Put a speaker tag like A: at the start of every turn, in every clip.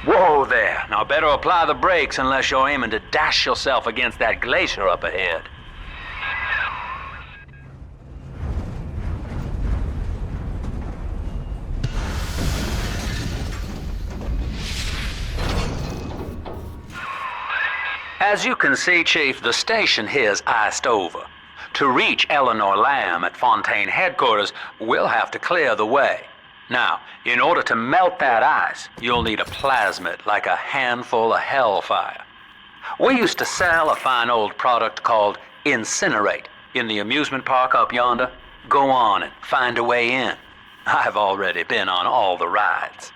A: Whoa there. Now better apply the brakes unless you're aiming to dash yourself against that glacier up ahead. As you can see, Chief, the station here's iced over. To reach Eleanor Lamb at Fontaine headquarters, we'll have to clear the way. Now, in order to melt that ice, you'll need a plasmid, like a handful of hellfire. We used to sell a fine old product called Incinerate in the amusement park up yonder. Go on and find a way in. I've already been on all the rides.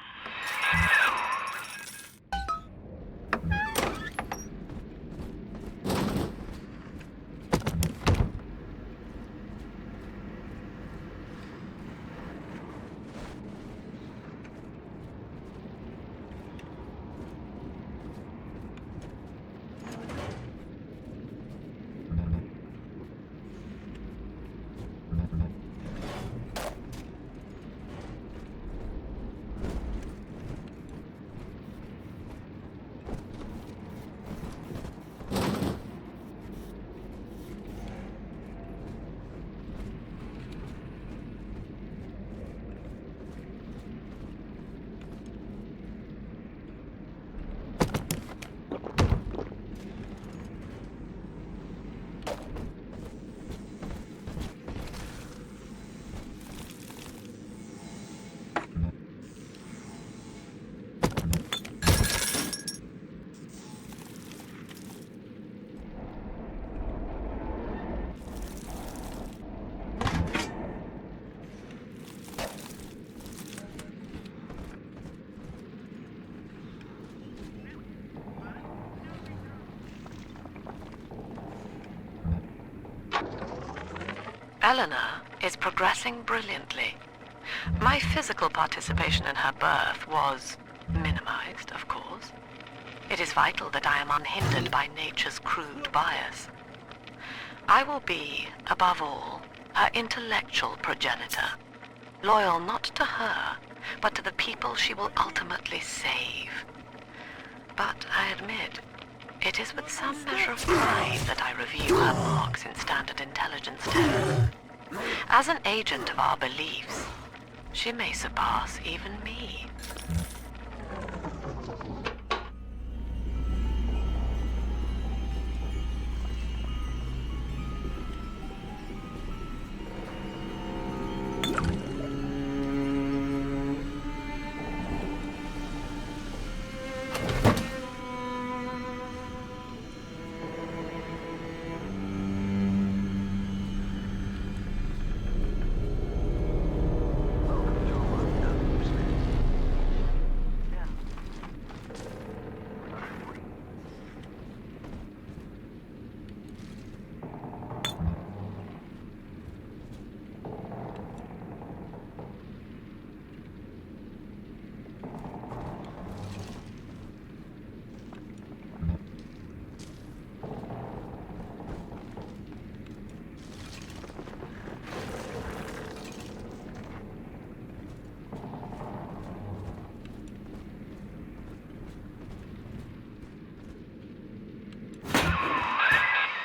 B: Eleanor is progressing brilliantly. My physical participation in her birth was minimized, of course. It is vital that I am unhindered by nature's crude bias. I will be, above all, her intellectual progenitor, loyal not to her, but to the people she will ultimately save. But I admit, it is with some measure of pride that I review her marks in standard intelligence tests. As an agent of our beliefs, she may surpass even me.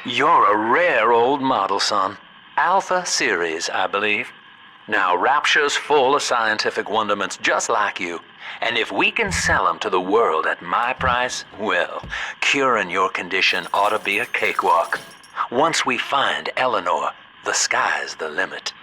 A: You're a rare old model, son. Alpha series, I believe. Now, Rapture's full of scientific wonderments just like you. And if we can sell them to the world at my price, well, curing your condition ought to be a cakewalk. Once we find Eleanor, the sky's the limit.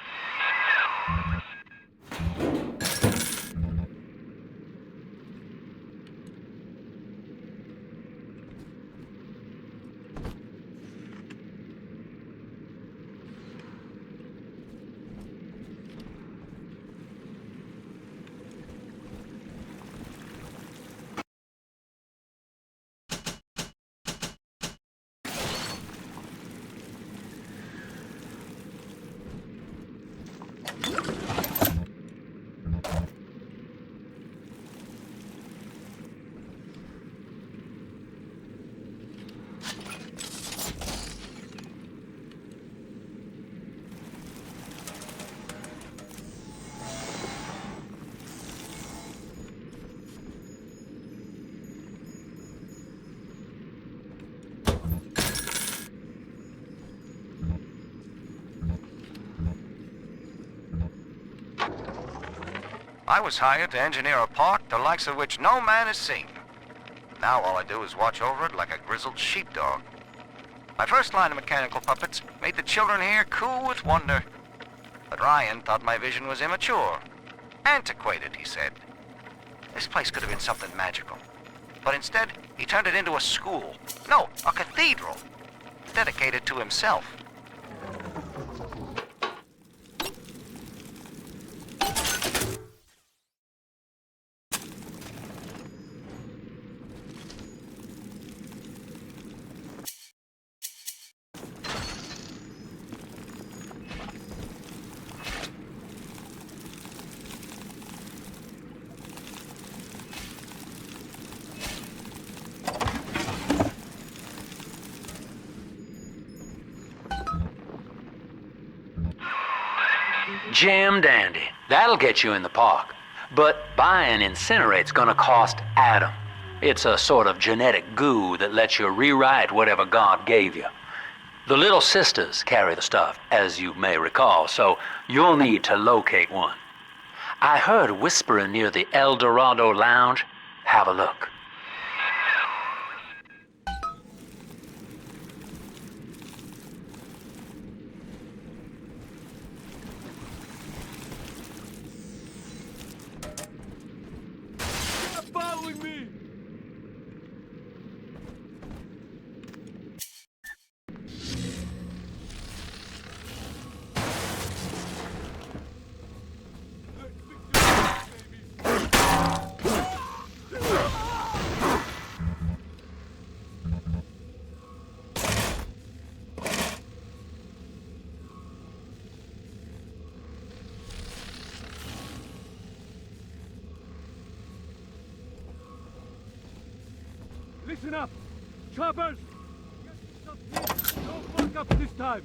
C: I was hired to engineer a park the likes of which no man has seen. Now all I do is watch over it like a grizzled sheepdog. My first line of mechanical puppets made the children here coo with wonder. But Ryan thought my vision was immature. Antiquated, he said. This place could have been something magical. But instead, he turned it into a school. No, a cathedral. Dedicated to himself.
A: Jim dandy. That'll get you in the park. But buying Incinerate's gonna cost Adam. It's a sort of genetic goo that lets you rewrite whatever God gave you. The Little Sisters carry the stuff, as you may recall, so you'll need to locate one. I heard whispering near the El Dorado Lounge. Have a look.
D: Listen up! Choppers! Don't fuck up this time!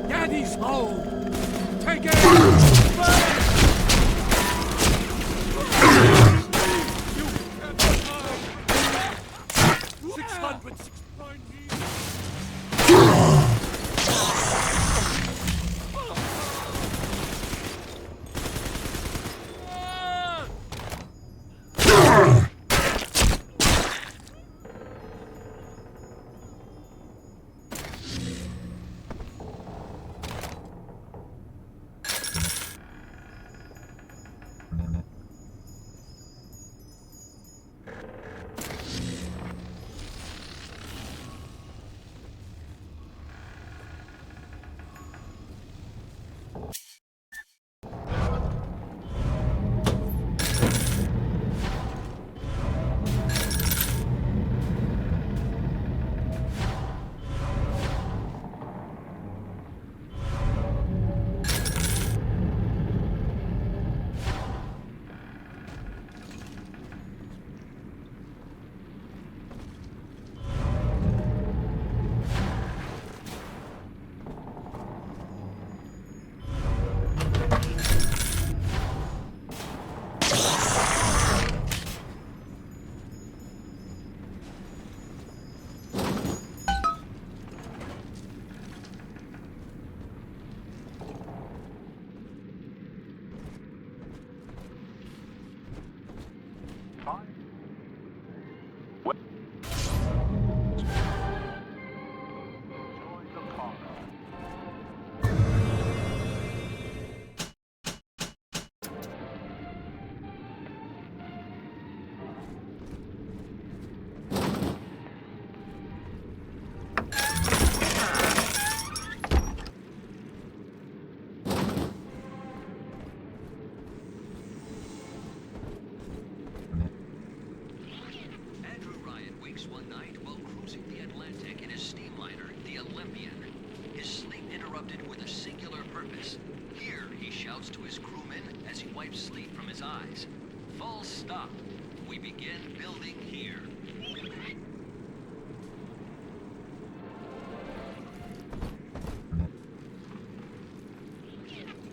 D: Daddy's home! Take it!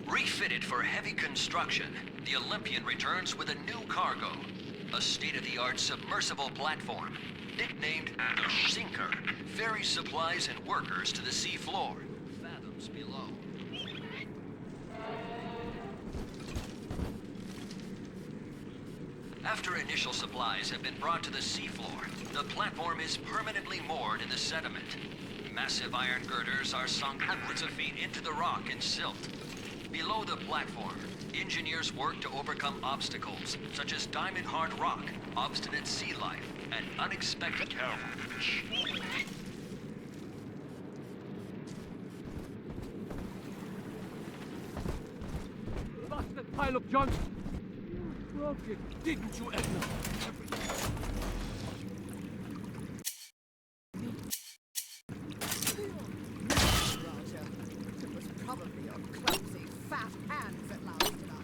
C: 'Refit
E: fitted for heavy construction, the Olympian returns with a new cargo. A state-of-the-art submersible platform, nicknamed the Sinker, ferries supplies and workers to the sea floor, fathoms below. After initial supplies have been brought to the seafloor, the platform is permanently moored in the sediment. Massive iron girders are sunk hundreds of feet into the rock and silt. Below the platform, engineers work to overcome obstacles such as diamond-hard rock, obstinate sea life, and unexpected terror.
D: Bastard pile of junk! You broke it, didn't you, Edna?
F: Roger. It was probably your clumsy, fat hands that lasted us.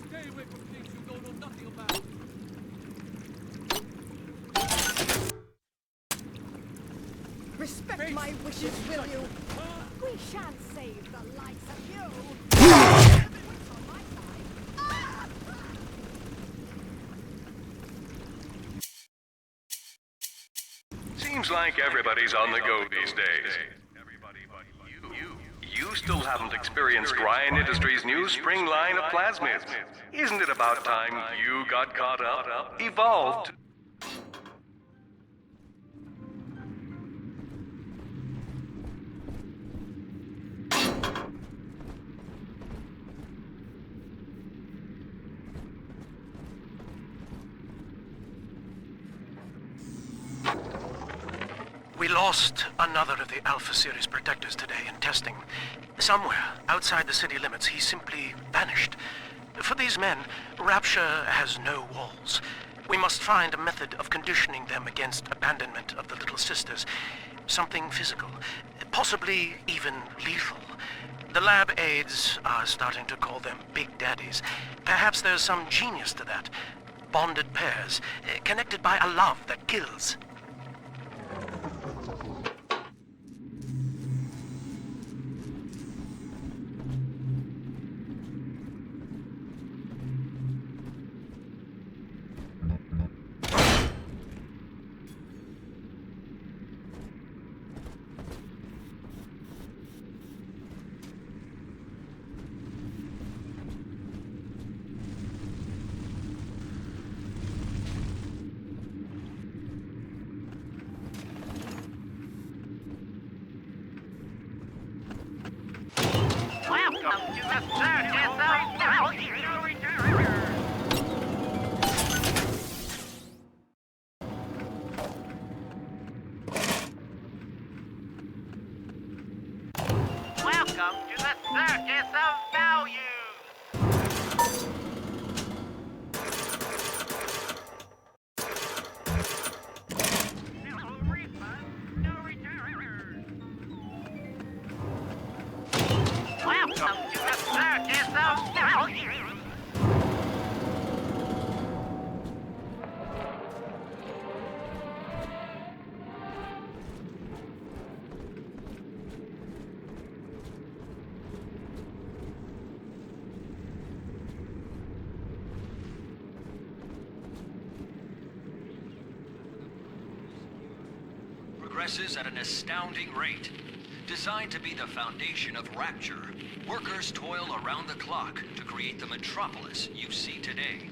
D: Stay away from things you don't know nothing about.
F: Respect my wishes, will you? We shan't save the likes of you. What's on my side? Ah!
G: Seems like everybody's on the go these days. You still haven't experienced Ryan Industries' new spring line of plasmids. Isn't it about time you got caught up? Evolved.
H: We lost another of the Alpha Series protectors today in testing. Somewhere outside the city limits, he simply vanished. For these men, Rapture has no walls. We must find a method of conditioning them against abandonment of the Little Sisters. Something physical, possibly even lethal. The lab aides are starting to call them Big Daddies. Perhaps there's some genius to that. Bonded pairs, connected by a love that kills.
I: Welcome to the Circus of Value! No refund, no return. Welcome to the Circus of Value!
E: Progresses at an astounding rate. Designed to be the foundation of Rapture, workers toil around the clock to create the metropolis you see today.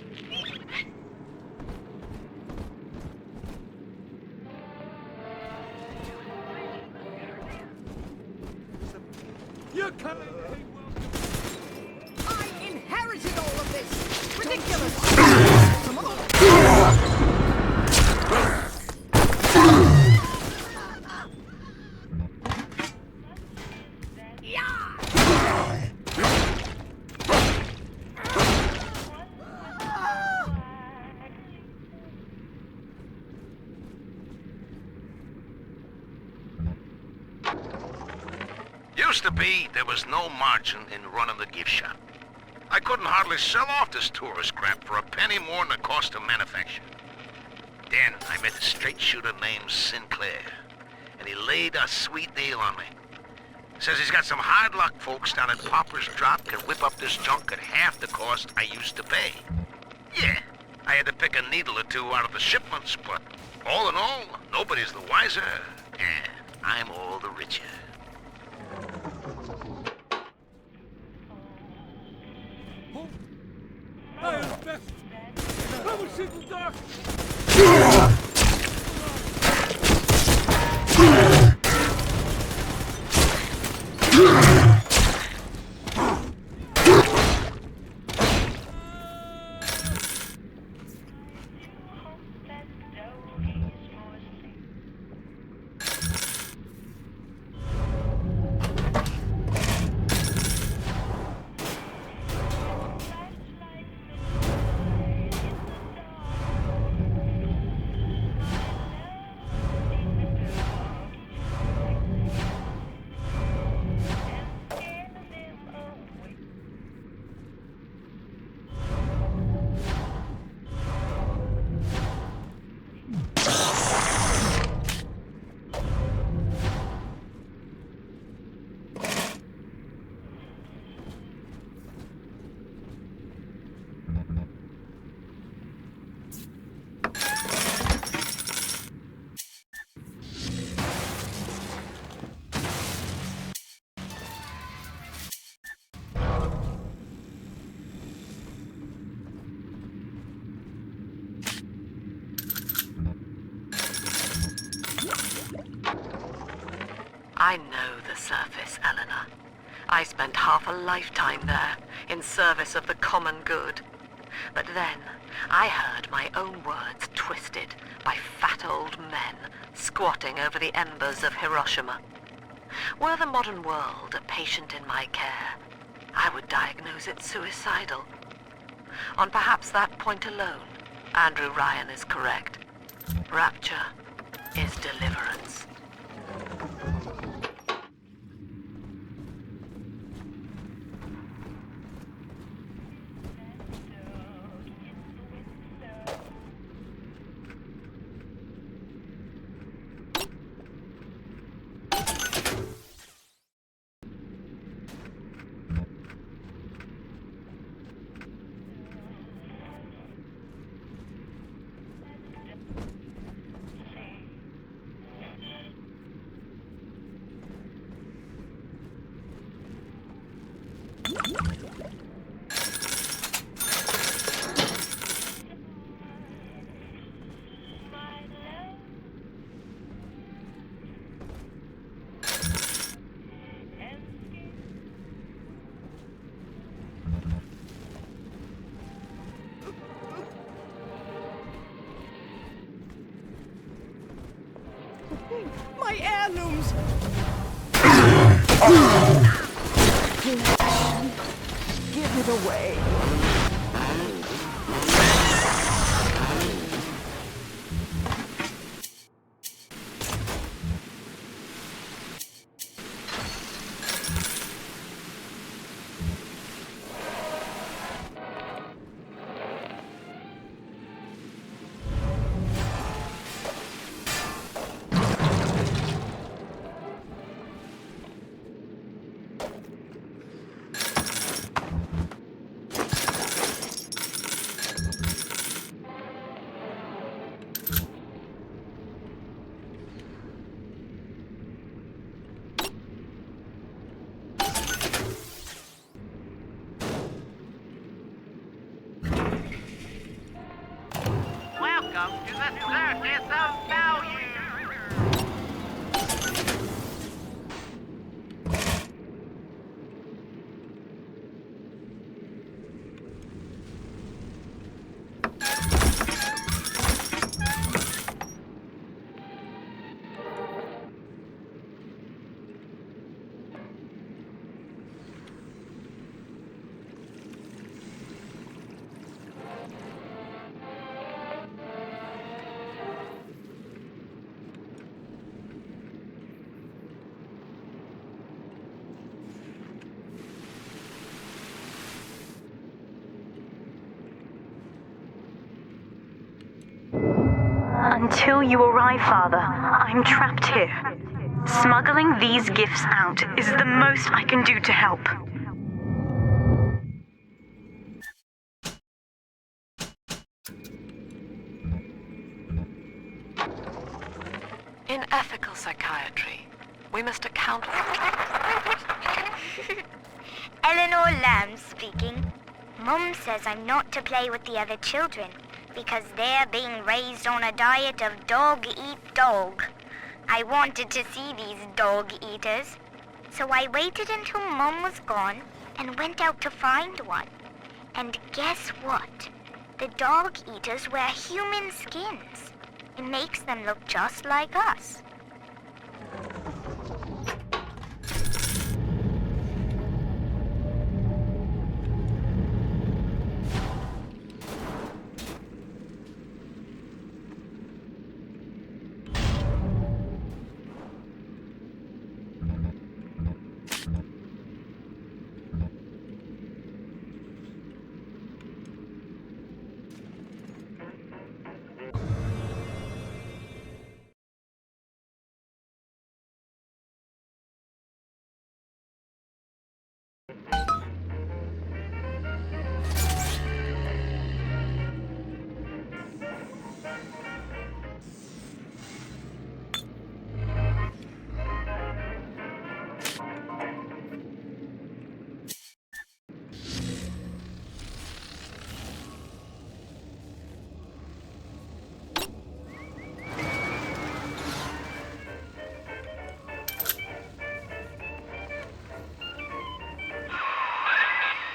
D: You're coming!
F: I inherited all of this! Ridiculous! Come on!
C: Used to be, there was no margin in running the gift shop. I couldn't hardly sell off this tourist crap for a penny more than the cost of manufacture. Then I met a straight shooter named Sinclair, and he laid a sweet deal on me.
H: Says he's got some hard luck folks down at Popper's Drop can whip up this junk at half the cost I used to pay. Yeah, I had to pick a needle or two out of the shipments, but all in all, nobody's the wiser, and I'm all the richer.
D: I am best. I will sit in dark.
B: I know the surface, Eleanor. I spent half a lifetime there, in service of the common good. But then, I heard my own words twisted by fat old men squatting over the embers of Hiroshima. Were the modern world a patient in my care, I would diagnose it suicidal. On perhaps that point alone, Andrew Ryan is correct. Rapture is deliverance.
F: My heirlooms! Give it away.
I: Welcome to the circus of value.
J: Until you arrive, Father, I'm trapped here. Smuggling these gifts out is the most I can do to help.
B: In ethical psychiatry, we must account for...
K: Eleanor Lamb speaking. Mum says I'm not to play with the other children because they're being raised on a diet of dog eat dog. I wanted to see these dog eaters, so I waited until Mum was gone and went out to find one. And guess what? The dog eaters wear human skins. It makes them look just like us.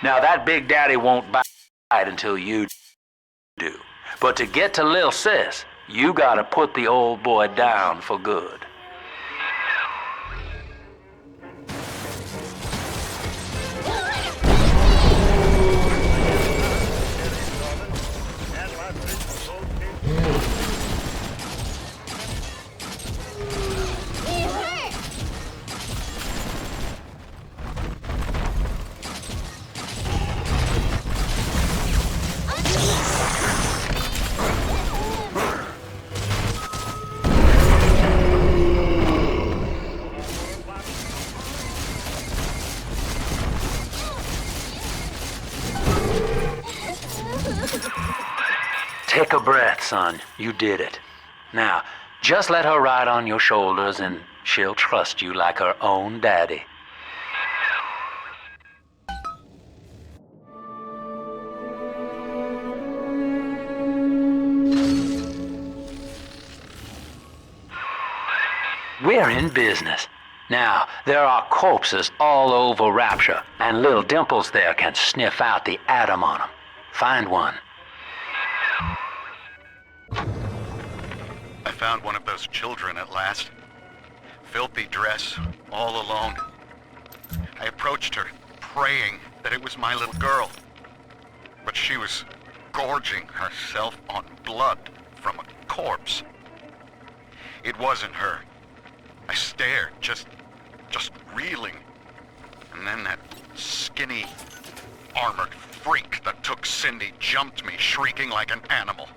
A: Now that Big Daddy won't bite until you do. But to get to Lil Sis, you gotta put the old boy down for good. Take a breath, son. You did it. Now, just let her ride on your shoulders and she'll trust you like her own daddy. We're in business. Now, there are corpses all over Rapture, and little Dimples there can sniff out the atom on them. Find one.
L: I found one of those children at last. Filthy dress, all alone. I approached her, praying that it was my little girl. But she was gorging herself on blood from a corpse. It wasn't her. I stared, just reeling. And then that skinny, armored freak that took Cindy jumped me, shrieking like an animal.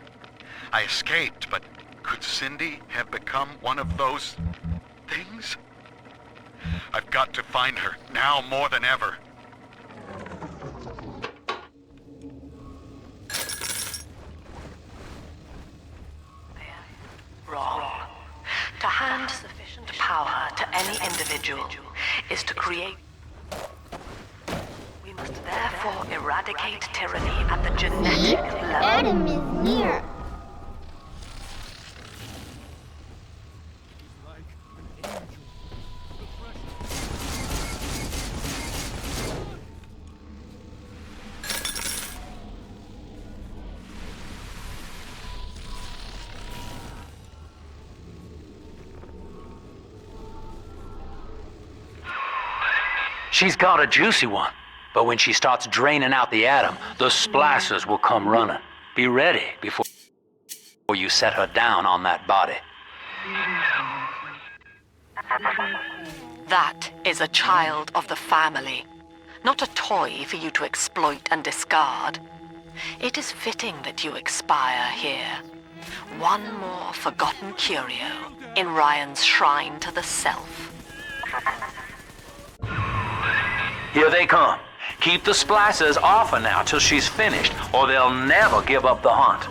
L: I escaped, but could Cindy have become one of those things? I've got to find her, now more than ever.
B: Wrong. To hand sufficient power to any individual is to create... We must therefore eradicate tyranny at the genetic level.
K: Adam is near.
A: She's got a juicy one, but when she starts draining out the atom, the splicers will come running. Be ready before you set her down on that body.
B: That is a child of the family, not a toy for you to exploit and discard. It is fitting that you expire here, One more forgotten curio in Ryan's shrine to the self.
A: Here they come. Keep the splicers off her now till she's finished, or they'll never give up the hunt.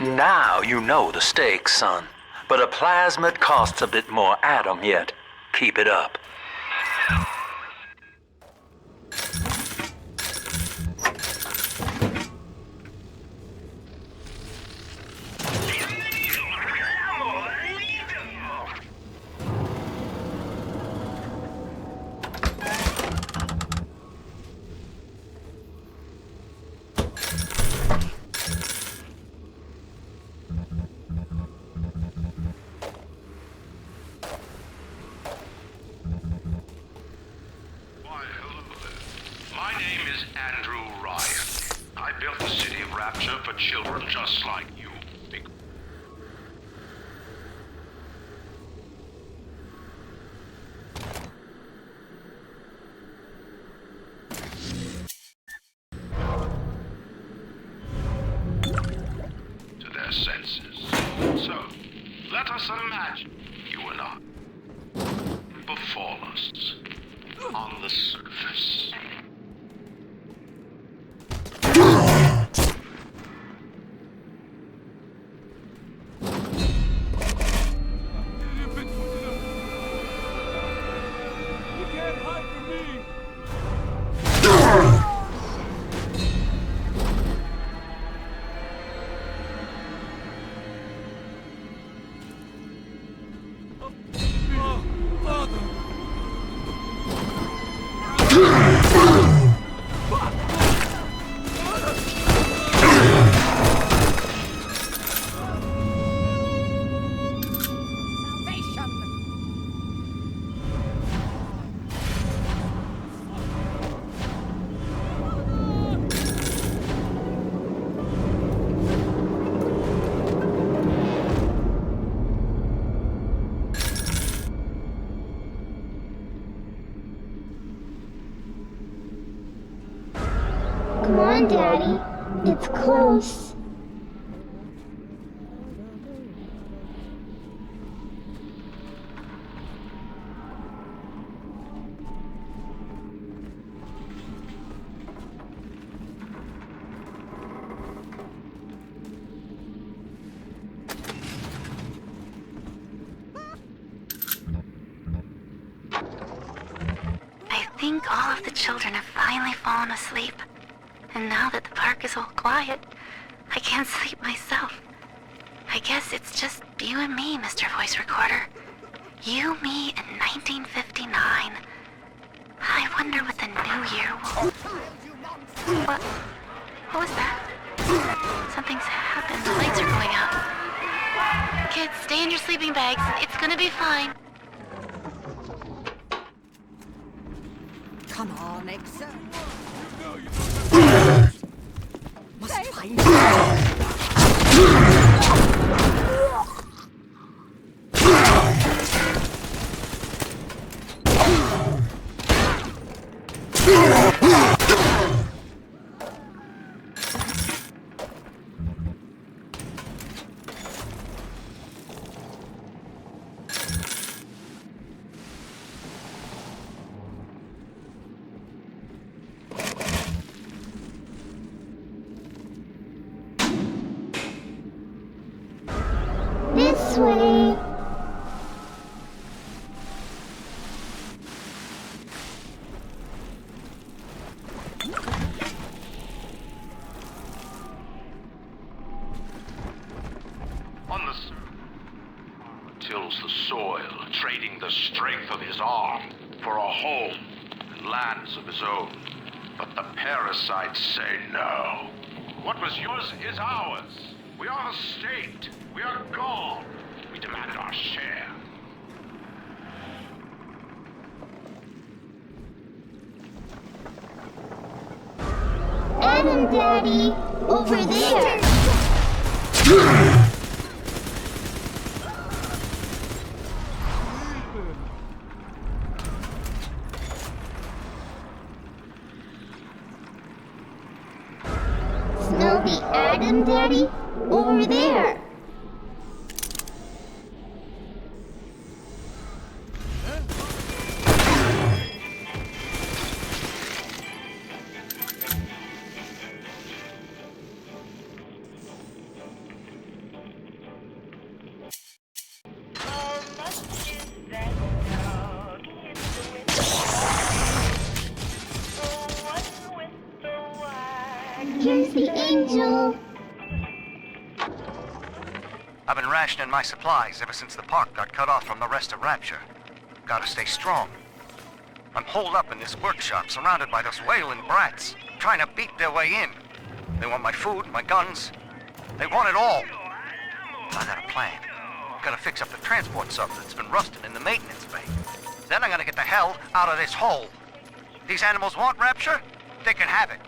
A: Now you know the stakes, son. But a plasmid costs a bit more atom yet. Keep it up.
M: For children just like you. To their senses. So, let us imagine you and I before us on the surface.
N: Come on, Daddy. It's close.
B: I think all of the children have finally fallen asleep. And now that the park is all quiet, I can't sleep myself. I guess it's just you and me, Mr. Voice Recorder. You, me, and 1959. I wonder what the new year will... What? What was that? Something's happened. The lights are going out. Kids, stay in your sleeping bags. It's gonna be fine.
F: Come on, Exo. Must find
N: This way.
M: trading the strength of his arm for a home and lands of his own. But the parasites say no. What was yours is ours. We are the state. We are gone. We demand our share.
N: Adam, Daddy, over there. Snowy Adam, Daddy, over there. Here's the angel.
C: I've been rationing my supplies ever since the park got cut off from the rest of Rapture. Gotta stay strong. I'm holed up in this workshop, surrounded by those wailing brats, trying to beat their way in. They want my food, my guns. They want it all. I got a plan. Gotta fix up the transport sub that's been rusting in the maintenance bay. Then I'm gonna get the hell out of this hole. These animals want Rapture? They can have it.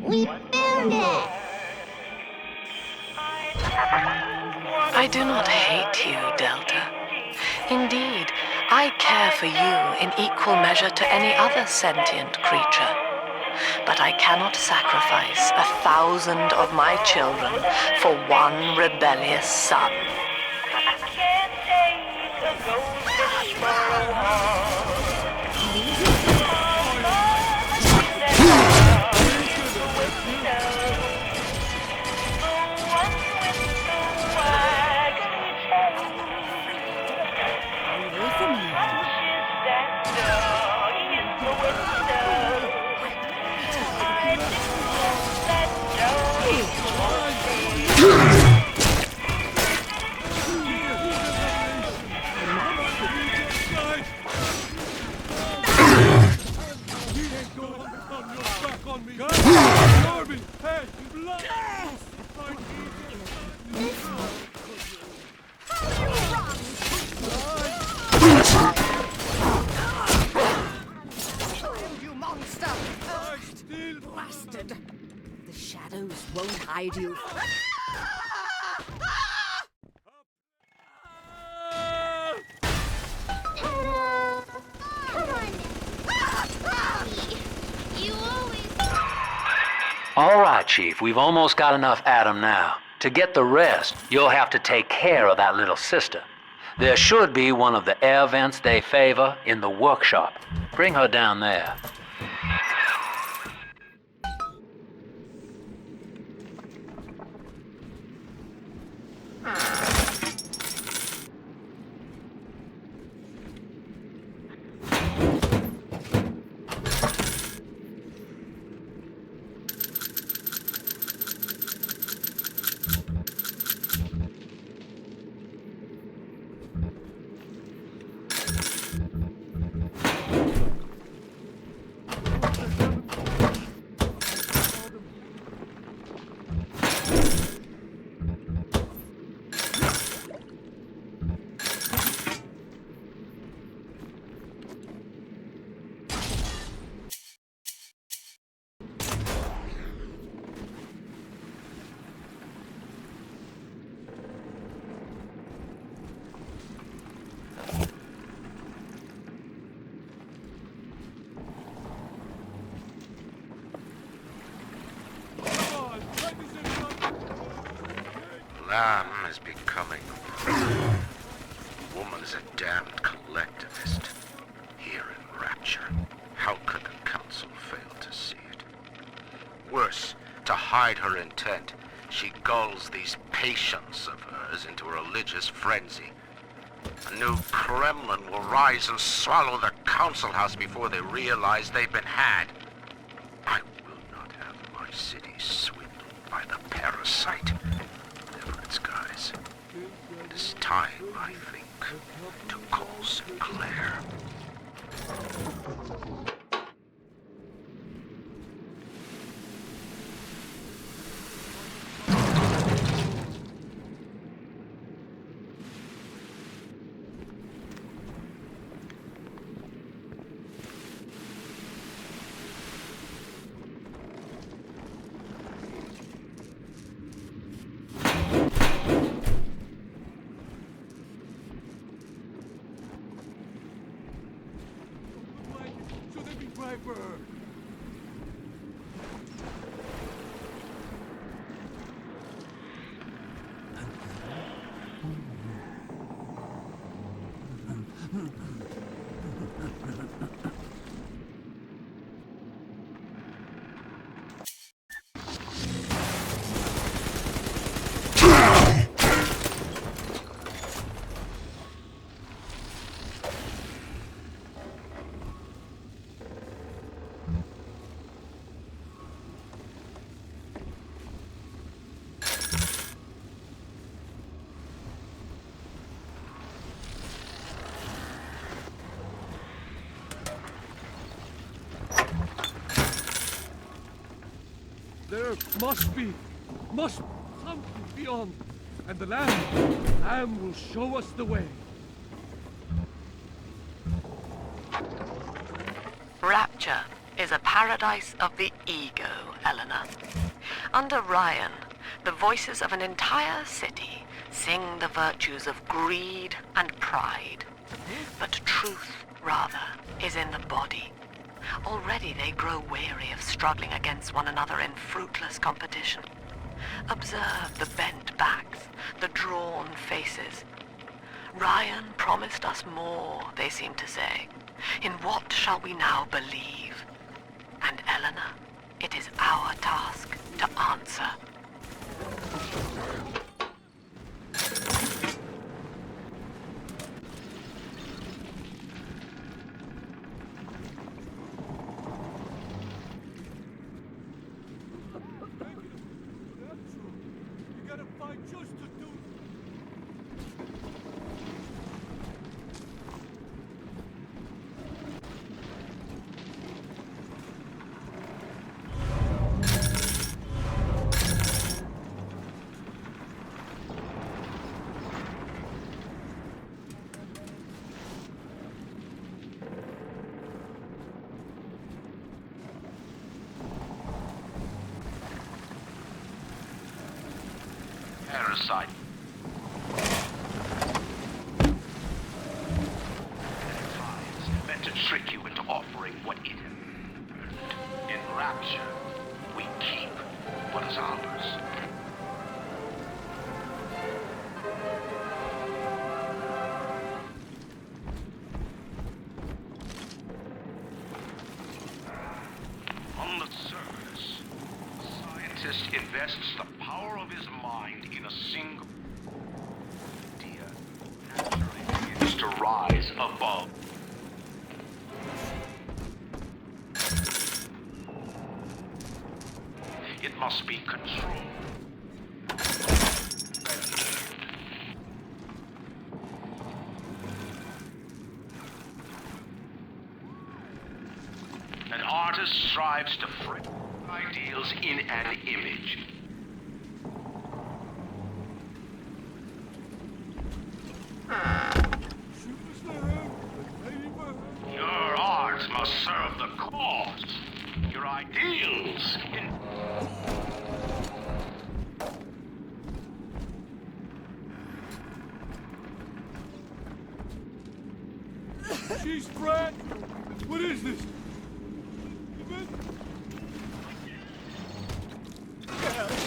N: We found it!
B: I do not hate you, Delta. Indeed, I care for you in equal measure to any other sentient creature. But I cannot sacrifice 1,000 of my children for one rebellious son.
F: You monster! Blasted! The shadows won't hide you.
N: Come on. You always...
A: All right, Chief, we've almost got enough Adam now. To get the rest, you'll have to take care of that little sister. There should be one of the air vents they favor in the workshop. Bring her down there.
O: Lamb is becoming woman's a damned collectivist. Here in Rapture, how could the Council fail to see it? Worse, to hide her intent, she gulls these patients of hers into a religious frenzy. A new Kremlin will rise and swallow the Council House before they realize they've been had. I will not have my city swindled by the parasite. Whatever its guise. It is time, I think, to call Sinclair.
D: There must be something beyond, and the Lamb will show us the way.
B: Rapture is a paradise of the ego, Eleanor. Under Ryan, the voices of an entire city sing the virtues of greed and pride. But truth, rather, is in the body. Already they grow weary of struggling against one another in fruitless competition. Observe the bent backs, the drawn faces. Ryan promised us more, they seem to say. In what shall we now believe? And Eleanor, it is our task to answer.
M: Parasite. Meant to trick you into offering what it earned. In Rapture, we keep what is ours. On the surface, the scientist invests the power of his mind in a single idea, naturally begins to rise above. It must be controlled. An artist strives to frame ideals in an image. Your art must serve the cause. Your ideals in...
D: She's Brad. What is this?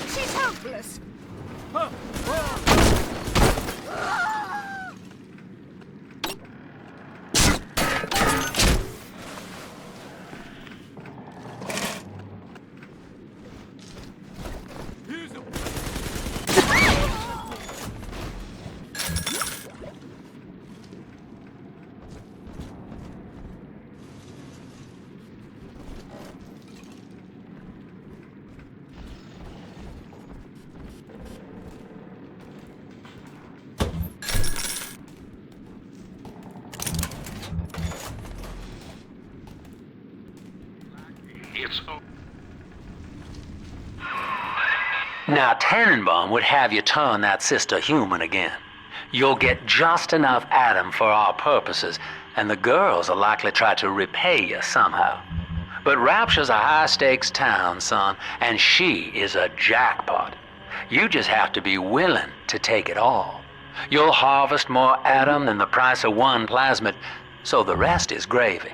F: She's helpless.
M: It's
A: Now, Tannenbaum would have you turn that sister human again. You'll get just enough Adam for our purposes, and the girls will likely try to repay you somehow. But Rapture's a high-stakes town, son, and she is a jackpot. You just have to be willing to take it all. You'll harvest more Adam than the price of one plasmid, so the rest is gravy.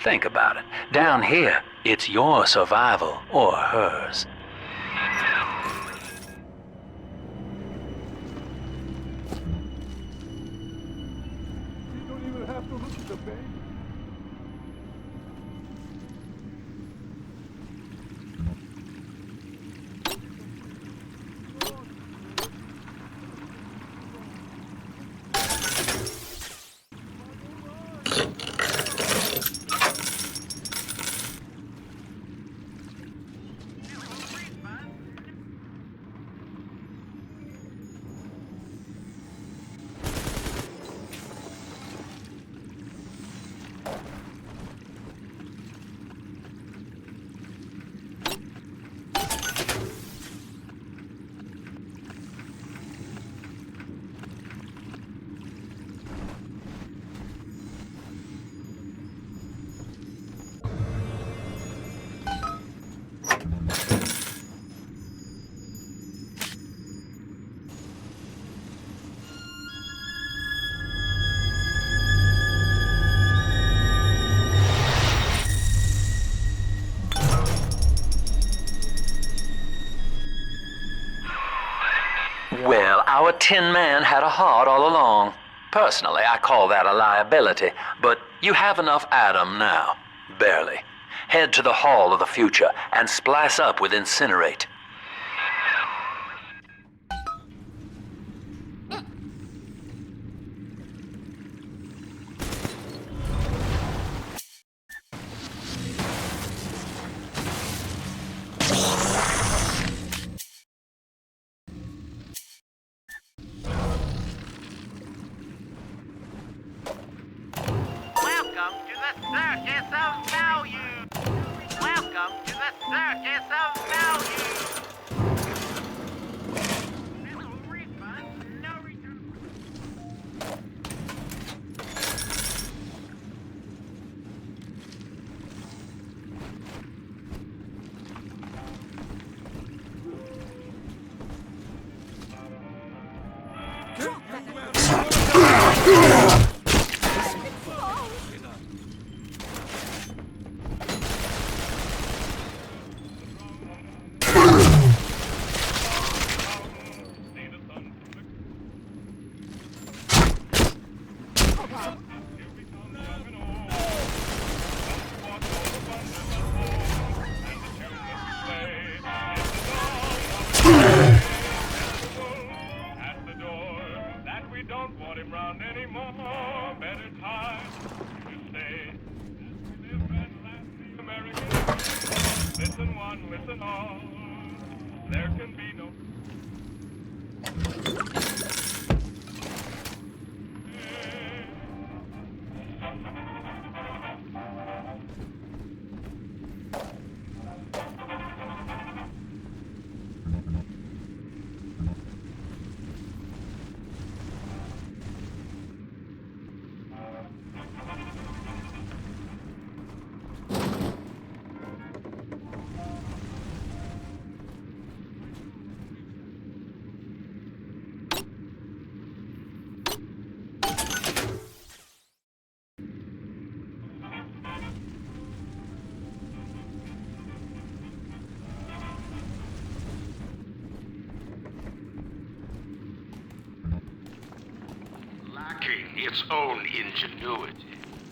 A: Think about it. Down here, it's your survival or hers.
D: You don't even have to look at the baby.
A: Well, our Tin Man had a heart all along. Personally, I call that a liability, but you have enough Adam now. Barely. Head to the Hall of the Future and splice up with Incinerate.
I: Welcome to the Circus of Value. Welcome to the Circus of Value. No refund, no return.
G: At the door, that we don't want him round anymore. Better time to stay. As we live and laugh the American. Listen one, listen all. There can be no.
M: its own ingenuity.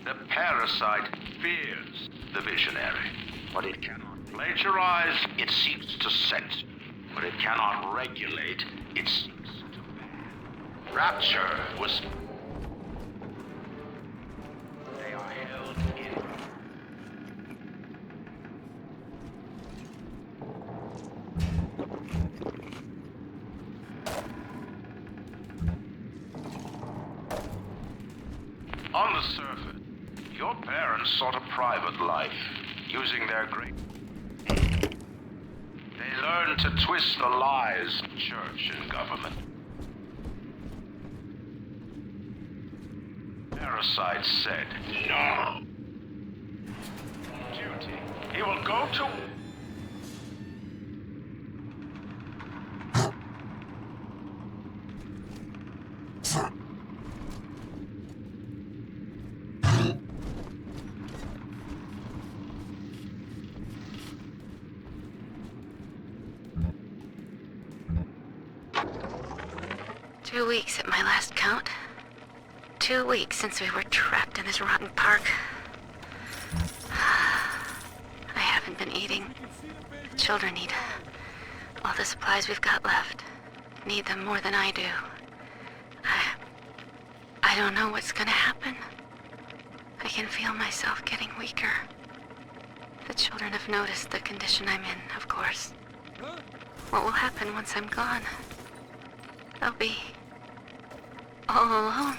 M: The parasite fears the visionary. What it cannot plagiarize, it seeks to censor. What it cannot regulate, it seeks to ban. Rapture was... They are held in... On the surface, your parents sought a private life, using their great... They learned to twist the lies of church and government. Parasite said, no. Duty. He will go to...
B: 2 weeks at my last count. 2 weeks since we were trapped in this rotten park. I haven't been eating. The children need all the supplies we've got left. Need them more than I do. I don't know what's gonna happen. I can feel myself getting weaker. The children have noticed the condition I'm in, of course. What will happen once I'm gone? They'll be all alone.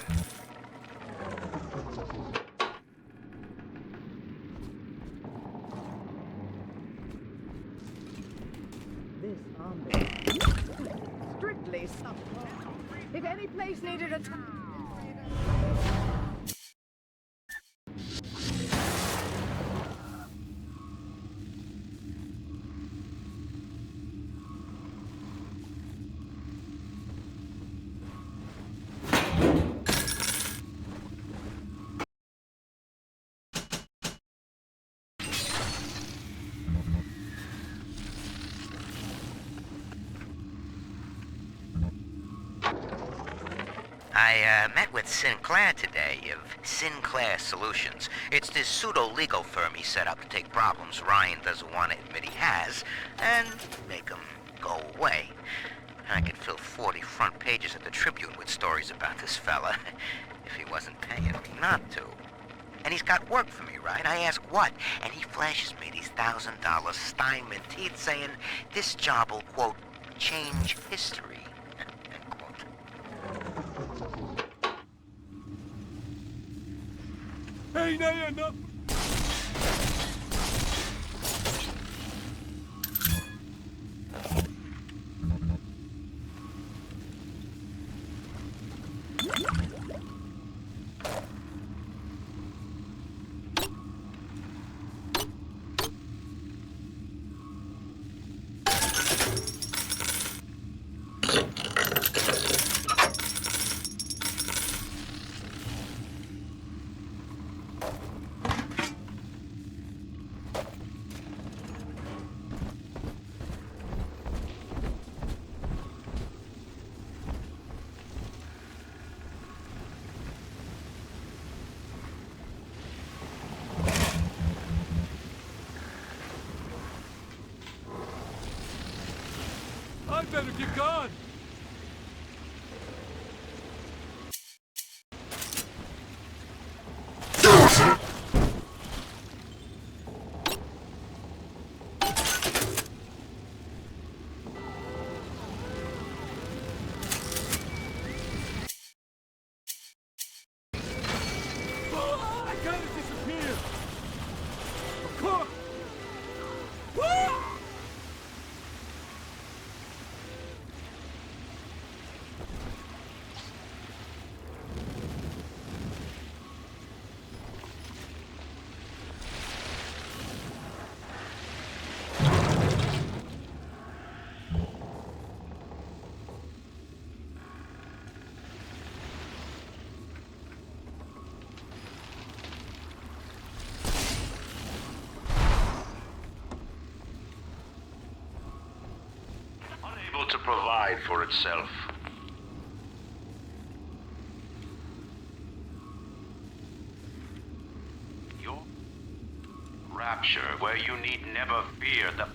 F: This strictly sub. If any place needed a
O: I met with Sinclair today of Sinclair Solutions. It's this pseudo-legal firm he set up to take problems Ryan doesn't want to admit he has and make them go away. I could fill 40 front pages of the Tribune with stories about this fella if he wasn't paying me not to. And he's got work for me, right? I ask what, and he flashes me these $1,000 Steinman teeth saying this job will, quote, change history.
D: Ain't I enough? I better get gone. I gotta disappear. Of course.
M: Unable to provide for itself. Rapture, where you need never fear the...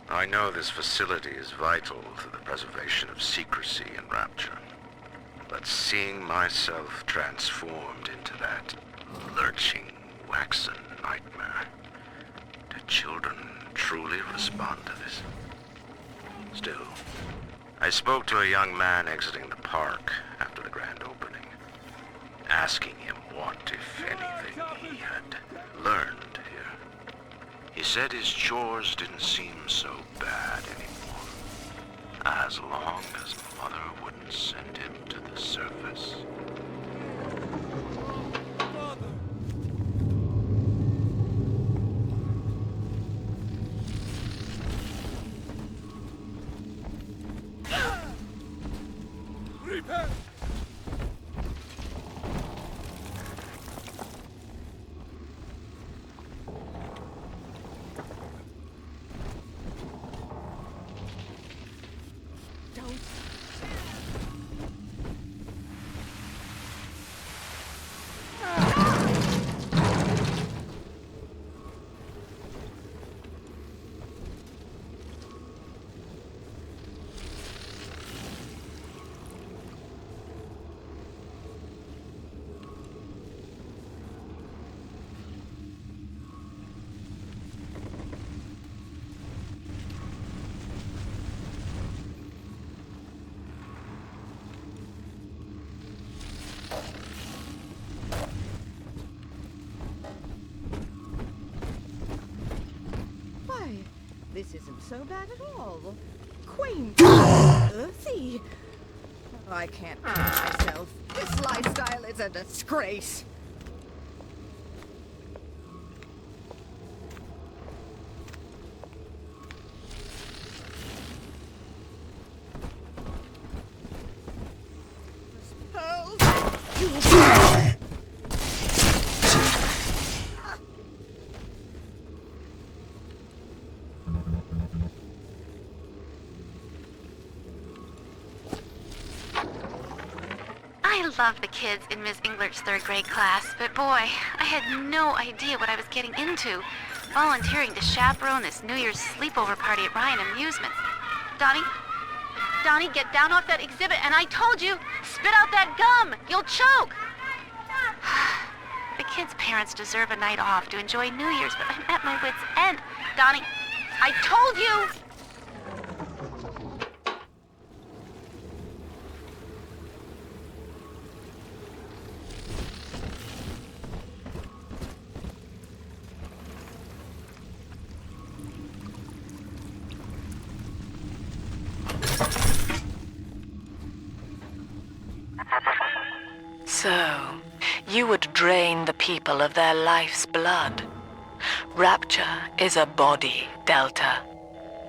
O: I know this facility is vital to the preservation of secrecy in Rapture, but seeing myself transformed into that lurching, waxen nightmare, do children truly respond to this? Still, I spoke to a young man exiting the park after the grand opening, asking him what, if anything, he had learned here. He said his chores didn't seem so bad anymore, as long as Mother wouldn't send him to the surface.
D: Repent!
F: This isn't so bad at all. Quaint, earthy. I can't help myself. This lifestyle is a disgrace.
B: I love the kids in Miss Englert's third grade class, but boy, I had no idea what I was getting into. Volunteering to chaperone this New Year's sleepover party at Ryan Amusements. Donnie, get down off that exhibit, and I told you, spit out that gum! You'll choke! The kids' parents deserve a night off to enjoy New Year's, but I'm at my wit's end. Donnie, I told you! So, you would drain the people of their life's blood. Rapture is a body, Delta.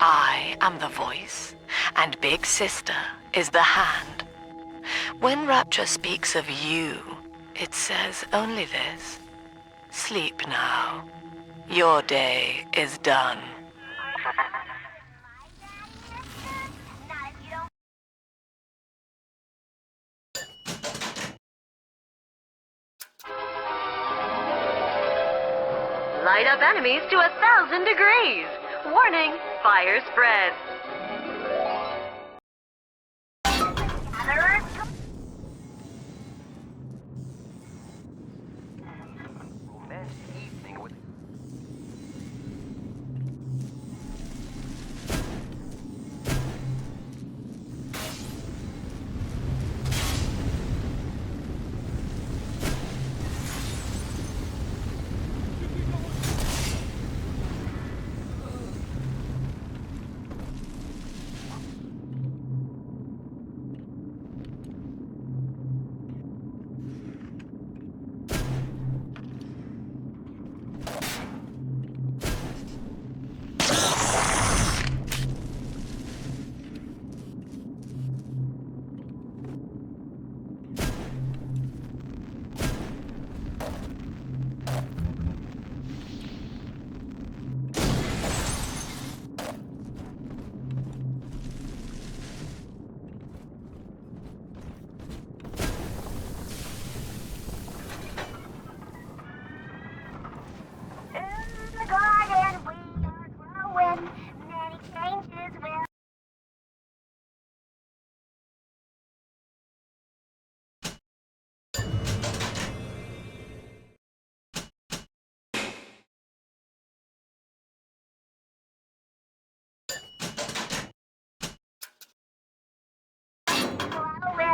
B: I am the voice, and Big Sister is the hand. When Rapture speaks of you, it says only this. Sleep now. Your day is done.
P: Light up enemies to 1,000 degrees. Warning, fire spreads.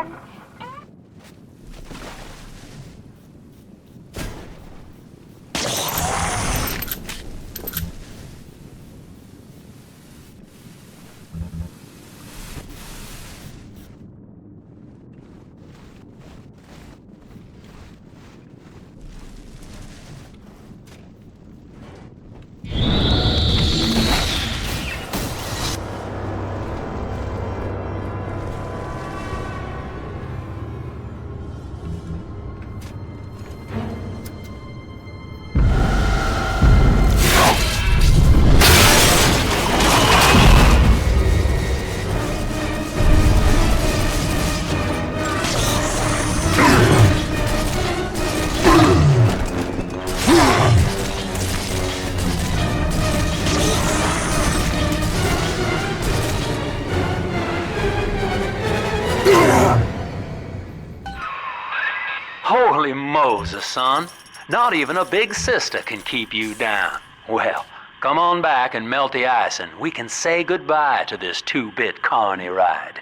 N: again.
A: Holy Moses, son. Not even a big sister can keep you down. Well, come on back and melt the ice and we can say goodbye to this 2-bit carny ride.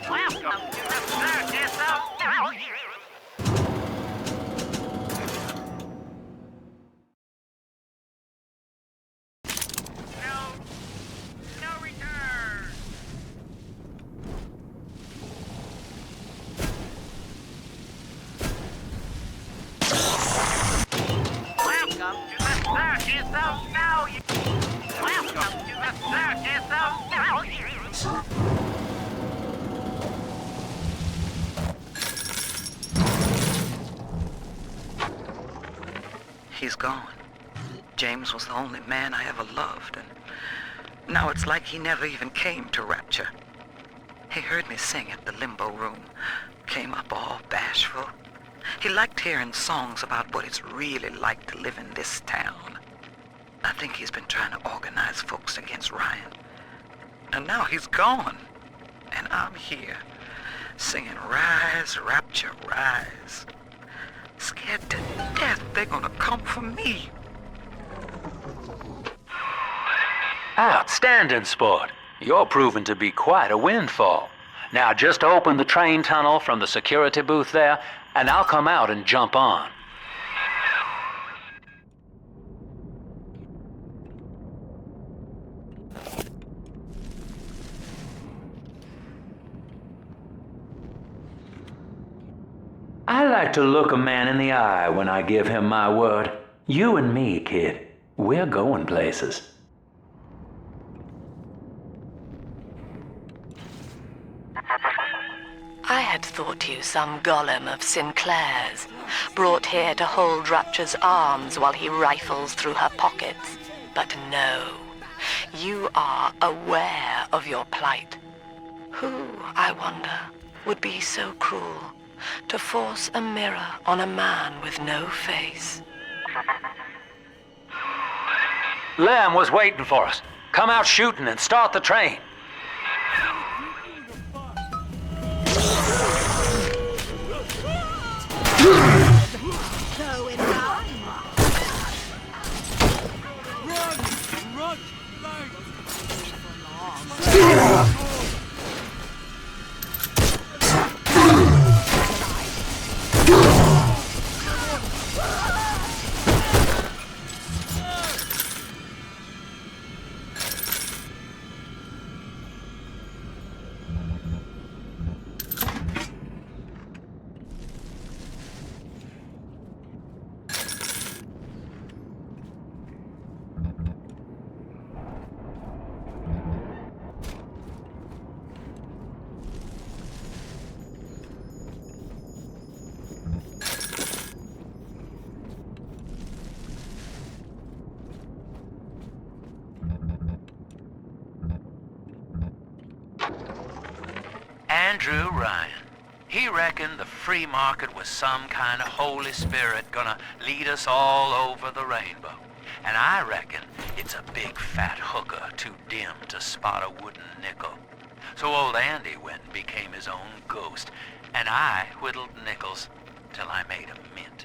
I: Welcome to the circus of value. No return. Welcome to the circus of value. Welcome to the circus of value.
Q: He's gone. James was the only man I ever loved, and now it's like he never even came to Rapture. He heard me sing at the limbo room, came up all bashful. He liked hearing songs about what it's really like to live in this town. I think he's been trying to organize folks against Ryan. And now he's gone, and I'm here, singing Rise, Rapture, Rise. Scared to death they're gonna come for me.
A: Outstanding, sport. You're proving to be quite a windfall. Now just open the train tunnel from the security booth there, and I'll come out and jump on. I like to look a man in the eye when I give him my word. You and me, kid, we're going places.
B: I had thought you some golem of Sinclair's, brought here to hold Rapture's arms while he rifles through her pockets. But no, you are aware of your plight. Who, I wonder, would be so cruel to force a mirror on a man with no face?
A: Lamb was waiting for us. Come out shooting and start the train.
F: So it's on.
D: Run!
A: Andrew Ryan. He reckoned the free market was some kind of Holy Spirit gonna lead us all over the rainbow. And I reckon it's a big fat hooker too dim to spot a wooden nickel. So old Andy went and became his own ghost, and I whittled nickels till I made a mint.